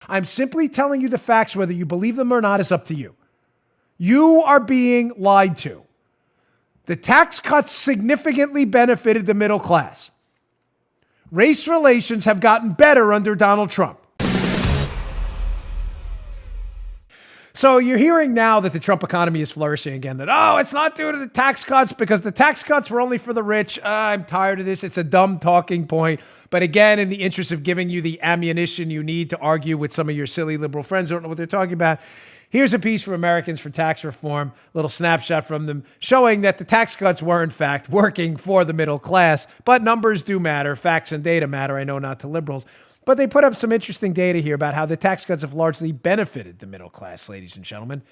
I'm simply telling you the facts. Whether you believe them or not is up to you. You are being lied to. The tax cuts significantly benefited the middle class. Race relations have gotten better under Donald Trump. So you're hearing now that the Trump economy is flourishing again, that, oh, it's not due to the tax cuts because the tax cuts were only for the rich. I'm tired of this. It's a dumb talking point. But again, in the interest of giving you the ammunition you need to argue with some of your silly liberal friends who don't know what they're talking about, here's a piece from Americans for Tax Reform, a little snapshot from them, showing that the tax cuts were, in fact, working for the middle class. But numbers do matter. Facts and data matter. I know not to liberals. But they put up some interesting data here about how the tax cuts have largely benefited the middle class, ladies and gentlemen.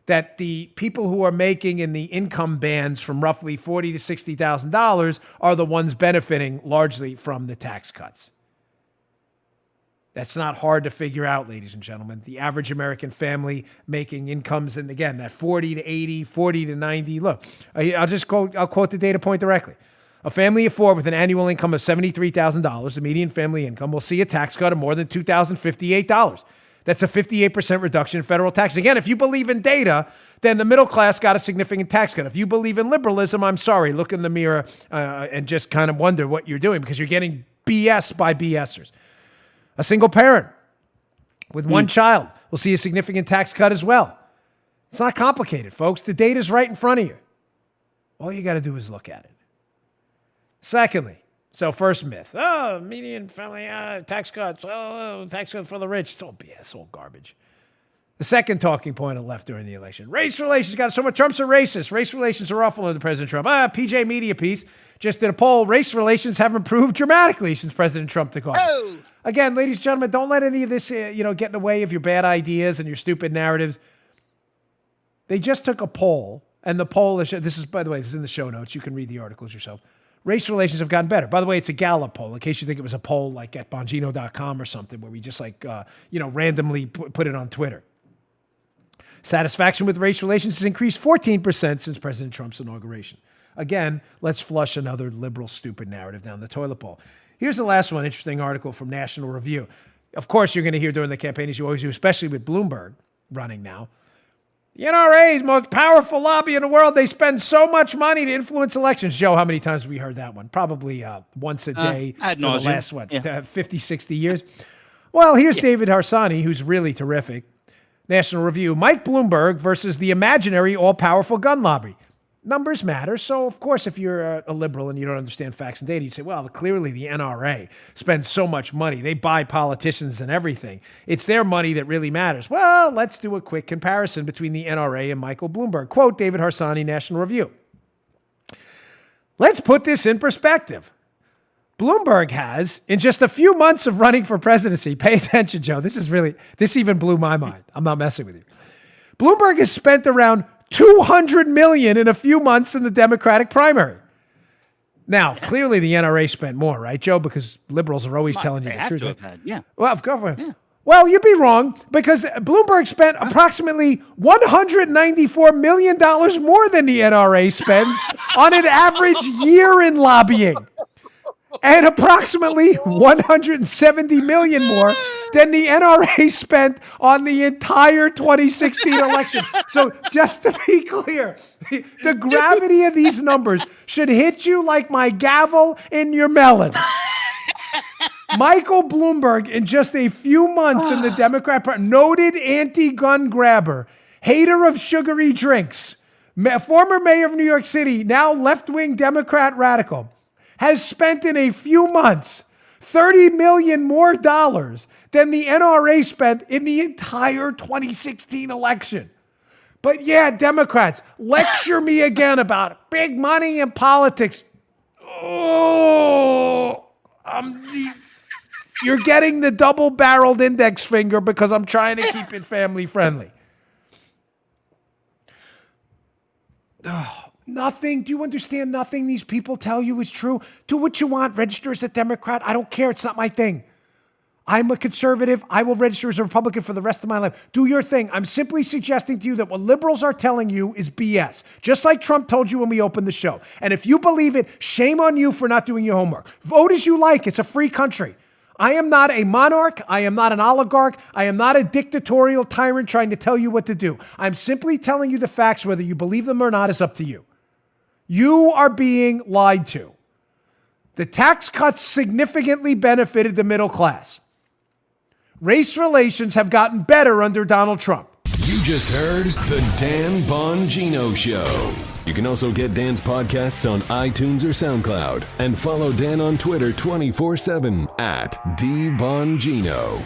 That the people who are making in the income bands from roughly $40,000 to $60,000 are the ones benefiting largely from the tax cuts. That's not hard to figure out, ladies and gentlemen. The average American family making incomes, and again, that 40 to 80, 40 to 90. Look, I'll quote the data point directly. A family of four with an annual income of $73,000, the median family income, will see a tax cut of more than $2,058. That's a 58% reduction in federal tax. Again, if you believe in data, then the middle class got a significant tax cut. If you believe in liberalism, I'm sorry, look in the mirror and just kind of wonder what you're doing, because you're getting BS by BSers. A single parent with one child will see a significant tax cut as well. It's not complicated, folks. The data's right in front of you. All you got to do is look at it. Secondly, so first myth, median family, tax cuts, tax cuts for the rich. It's all BS, all garbage. The second talking point on the left during the election, race relations got so much. Trump's a racist. Race relations are awful under President Trump. PJ Media piece just did a poll. Race relations have improved dramatically since President Trump took office. Oh. Again, ladies and gentlemen, don't let any of this, get in the way of your bad ideas and your stupid narratives. They just took a poll, and the poll is, by the way, this is in the show notes. You can read the articles yourself. Race relations have gotten better. By the way, it's a Gallup poll, in case you think it was a poll like at Bongino.com or something, where we just randomly put it on Twitter. Satisfaction with race relations has increased 14% since President Trump's inauguration. Again, let's flush another liberal stupid narrative down the toilet bowl. Here's the last one, interesting article from National Review. Of course, you're going to hear during the campaign, as you always do, especially with Bloomberg running now. The NRA is the most powerful lobby in the world. They spend so much money to influence elections. Joe, how many times have we heard that one? Probably once a day for the last, 50, 60 years. Well, here's David Harsanyi, who's really terrific. National Review, Mike Bloomberg versus the imaginary all-powerful gun lobby. Numbers matter. So, of course, if you're a liberal and you don't understand facts and data, you'd say, well, clearly the NRA spends so much money. They buy politicians and everything. It's their money that really matters. Well, let's do a quick comparison between the NRA and Michael Bloomberg. Quote, David Harsanyi, National Review. Let's put this in perspective. Bloomberg has, in just a few months of running for presidency, pay attention, Joe, this even blew my mind. I'm not messing with you. Bloomberg has spent around $200 million in a few months in the Democratic primary. Now, clearly the NRA spent more, right, Joe? Because liberals are always telling you the truth. Well, of course. Yeah. Well, you'd be wrong, because Bloomberg spent approximately $194 million more than the NRA spends on an average year in lobbying, and approximately $170 million more than the NRA spent on the entire 2016 election. So just to be clear, the gravity of these numbers should hit you like my gavel in your melon. Michael Bloomberg, in just a few months in the Democrat, noted anti-gun grabber, hater of sugary drinks, former mayor of New York City, now left-wing Democrat radical, has spent in a few months $30 million more dollars than the NRA spent in the entire 2016 election. But yeah, Democrats, lecture me again about big money in politics. Oh, you're getting the double-barreled index finger because I'm trying to keep it family friendly. Oh. Nothing. Do you understand? Nothing these people tell you is true. Do what you want. Register as a Democrat. I don't care. It's not my thing. I'm a conservative. I will register as a Republican for the rest of my life. Do your thing. I'm simply suggesting to you that what liberals are telling you is BS. Just like Trump told you when we opened the show. And if you believe it, shame on you for not doing your homework. Vote as you like. It's a free country. I am not a monarch. I am not an oligarch. I am not a dictatorial tyrant trying to tell you what to do. I'm simply telling you the facts. Whether you believe them or not is up to you. You are being lied to. The tax cuts significantly benefited the middle class. Race relations have gotten better under Donald Trump. You just heard The Dan Bongino Show. You can also get Dan's podcasts on iTunes or SoundCloud. And follow Dan on Twitter 24/7 @DBongino.